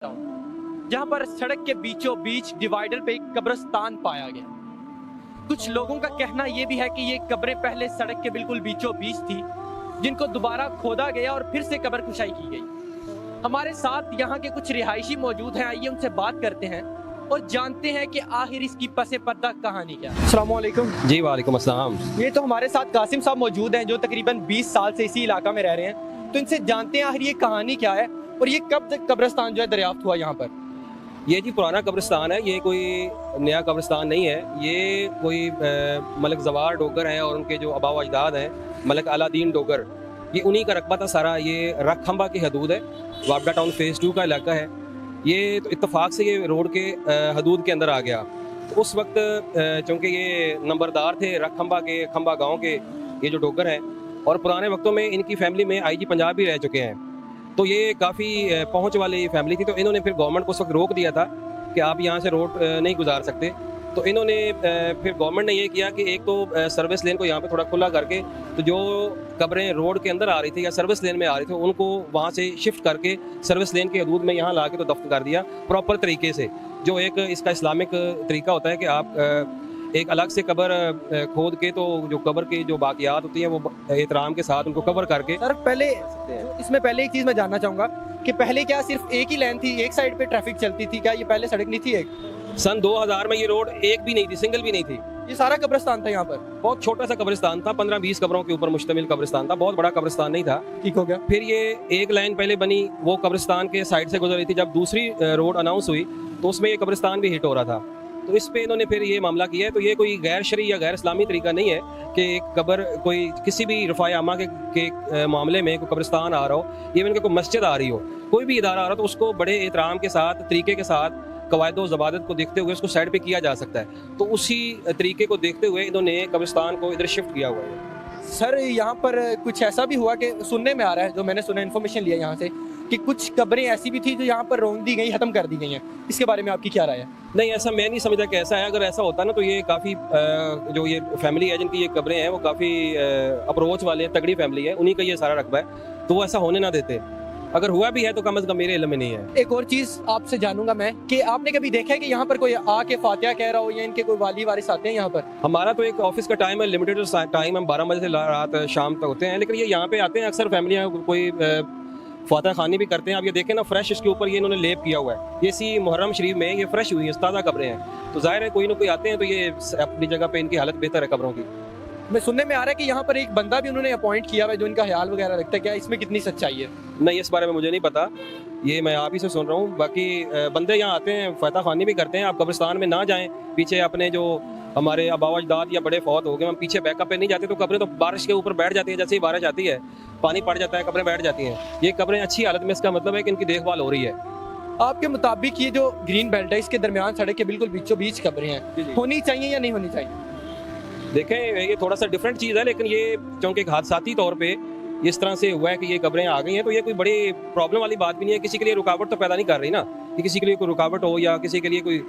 जहां पर सड़क के बीचों बीच डिवाइडर पे एक कब्रिस्तान पाया गया। कुछ लोगों का कहना यह भी है कि ये कब्रें पहले सड़क के बिल्कुल बीचों बीच थी, जिनको दोबारा खोदा गया और फिर से कब्र कुशाई की गई। हमारे साथ यहाँ के कुछ रिहायशी मौजूद हैं, आइए उनसे बात करते हैं और जानते हैं कि आखिर इसकी पसे पर्दा कहानी क्या है। अस्सलाम वालेकुम। जी वालेकुम अस्सलाम। ये तो हमारे साथ कासिम साहब मौजूद हैं जो तकरीबन 20 साल से इसी इलाका में रह रहे हैं, तो इनसे जानते हैं आखिर ये कहानी क्या है और ये कब तक कब्रिस्तान जो है दरियाफ्त हुआ यहाँ पर। ये जी पुराना कब्रिस्तान है, ये कोई नया कब्रिस्तान नहीं है। ये कोई मलिक जवार डोगर हैं और उनके जो आबा अजदाद हैं मलिक अलादीन डोगर, ये उन्हीं का रकबा था सारा। ये रखखंबा की हदूद है, वापडा टाउन फेज़ 2 का इलाका है। ये तो इत्तफाक से ये रोड के हदूद के अंदर आ गया। तो उस वक्त चूँकि ये नंबरदार थे रखखंबा के, खंबा गाँव के ये जो डोगर हैं, और पुराने वक्तों में इनकी फैमिली में IG पंजाब भी रह चुके हैं, तो ये काफ़ी पहुंच वाली फैमिली थी। तो इन्होंने फिर गवर्नमेंट को उस वक्त रोक दिया था कि आप यहाँ से रोड नहीं गुजार सकते। तो इन्होंने फिर गवर्नमेंट ने ये किया कि एक तो सर्विस लेन को यहाँ पे थोड़ा खुला करके, तो जो कब्रें रोड के अंदर आ रही थी या सर्विस लेन में आ रही थी उनको वहाँ से शिफ्ट करके सर्विस लेन के हदूद में यहाँ ला के तो दफ्न कर दिया प्रॉपर तरीके से। जो एक इसका इस्लामिक तरीका होता है कि आप एक अलग से कब्र खोद के, तो जो कब्र की जो बाकियात होती हैं वो एहतराम के साथ उनको कवर करके। सर पहले इसमें पहले एक चीज़ मैं जानना चाहूँगा कि पहले क्या सिर्फ एक ही लाइन थी, एक साइड पे ट्रैफिक चलती थी क्या? ये पहले सड़क नहीं थी एक? सन 2000 में ये रोड एक भी नहीं थी, सिंगल भी नहीं थी। ये सारा कब्रिस्तान था यहाँ पर? बहुत छोटा सा कब्रिस्तान था, 15-20 कब्रों के ऊपर मुश्तमिल कब्रिस्तान था, बहुत बड़ा कब्रिस्तान नहीं था। ठीक हो गया। फिर ये एक लाइन पहले बनी, वो कब्रिस्तान के साइड से गुजर रही थी। जब दूसरी रोड अनाउंस हुई तो उसमें ये कब्रिस्तान भी हिट हो रहा था, तो इस पे इन्होंने फिर ये मामला किया है। तो ये कोई गैर शरई या गैर इस्लामी तरीका नहीं है कि कब्र कोई किसी भी रफ़ाए आमा के मामले में कोई कब्रिस्तान आ रहा हो, इवन कि कोई मस्जिद आ रही हो, कोई भी इदारा आ रहा हो, तो उसको बड़े एहतराम के साथ, तरीके के साथ, कवायद ज़बादत को देखते हुए उसको साइड पे किया जा सकता है। तो उसी तरीके को देखते हुए इन्होंने कब्रिस्तान को इधर शिफ्ट किया हुआ है। सर यहाँ पर कुछ ऐसा भी हुआ कि सुनने में आ रहा है, जो मैंने सुना, इन्फॉर्मेशन लिया यहाँ से, कि कुछ कब्रें ऐसी भी थी जो यहाँ पर रोक दी गई, ख़त्म कर दी गई हैं। इसके बारे में आपकी क्या राय है? नहीं, ऐसा मैं नहीं समझता कि ऐसा है। अगर ऐसा होता ना तो ये काफ़ी जो ये फैमिली है जिनकी ये कब्रें हैं वो काफ़ी अप्रोच वाले हैं, तगड़ी फैमिली है, उन्हीं का ये सारा रकबा है, तो वो ऐसा होने ना देते। अगर हुआ भी है तो कम अज़ कम मेरे इल्म में नहीं है। एक और चीज़ आपसे जानूंगा मैं कि आपने कभी देखा है कि यहाँ पर कोई आके फातिहा कह रहा हो या इनके कोई वाली वारिस आते हैं यहाँ पर? हमारा तो एक ऑफिस का टाइम है, लिमिटेड टाइम, हम 12 बजे से रात शाम तक होते हैं, लेकिन ये यहाँ पे आते हैं अक्सर फैमिलियाँ, कोई फातह खानी भी करते हैं। आप ये देखें ना, फ्रेश इसके ऊपर ये इन्होंने लेप किया हुआ है। ये इसी मुहर्रम शरीफ में ये फ्रेश हुई है, ताज़ा कब्रें हैं, तो जाहिर है कोई ना कोई आते हैं तो ये अपनी जगह पे इनकी हालत बेहतर है कब्रों की। मैं सुनने में आ रहा है कि यहाँ पर एक बंदा भी उन्होंने अपॉइंट किया हुआ है जो इनका ख्याल वगैरह रखता है, क्या इसमें कितनी सच्चाई है? नहीं, इस बारे में मुझे नहीं पता, ये मैं आप ही से सुन रहा हूँ। बाकी बंदे यहाँ आते हैं, फातह खानी भी करते हैं। आप कब्रिस्तान में ना जाएँ, पीछे अपने जो हमारे आबा अजदाद या बड़े फौत हो गए, हम पीछे बैकअप पे नहीं जाते, तो कब्रें तो बारिश के ऊपर बैठ जाती है। जैसे ही बारिश आती है, पानी पड़ जाता है, कब्रें बैठ जाती हैं। ये कब्रें अच्छी हालत में, इसका मतलब है कि इनकी देखभाल हो रही है। आपके मुताबिक ये जो ग्रीन बेल्ट है, इसके दरमियान सड़क के बिल्कुल बीचों बीच कब्रें हैं, होनी चाहिए या नहीं होनी चाहिए? देखें, ये थोड़ा सा डिफरेंट चीज़ है, लेकिन ये चूँकि एक हादसाती तौर पे इस तरह से हुआ है कि ये कब्रें आ गई हैं, तो ये कोई बड़ी प्रॉब्लम वाली बात भी नहीं है। किसी के लिए रुकावट तो पैदा नहीं कर रही ना, कि किसी के लिए कोई रुकावट हो या किसी के लिए कोई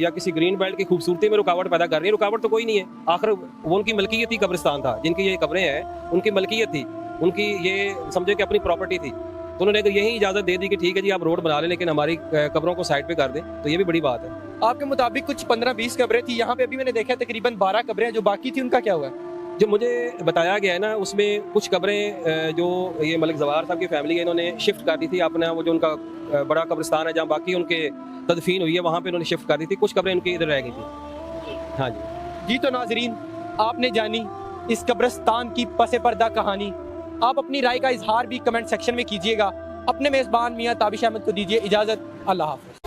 या किसी ग्रीन बेल्ट की खूबसूरती में रुकावट पैदा कर रही है। रुकावट तो कोई नहीं है, आखिर वो उनकी मलकियत ही कब्रिस्तान था, जिनकी ये कब्रें हैं उनकी मलकियत थी, उनकी ये समझे कि अपनी प्रॉपर्टी थी। तो उन्होंने अगर यही इजाज़त दे दी कि ठीक है जी आप रोड बना लें, लेकिन हमारी कब्रों को साइड पे कर दें, तो ये भी बड़ी बात है। आपके मुताबिक कुछ 15-20 कब्रें थी यहाँ पे, अभी मैंने देखा तकरीबन 12 कब्रें हैं, जो बाकी थी उनका क्या हुआ है? जो मुझे बताया गया है ना, उसमें कुछ कब्रें जो ये मलिक जवार साहब की फैमिली है इन्होंने शिफ्ट कर दी थी अपना, वो जो उनका बड़ा कब्रिस्तान है जहाँ बाकी उनके तदफीन हुई है, वहाँ पे उन्होंने शिफ्ट कर दी थी। कुछ कब्रें उनकी इधर रह गई थी। हाँ जी। तो नाजरीन, आपने जानी इस कब्रिस्तान की पसे पर्दा कहानी। आप अपनी राय का इजहार भी कमेंट सेक्शन में कीजिएगा। अपने मेज़बान मियाँ ताबिश अहमद को दीजिए इजाज़त। अल्लाह हाफ़िज़।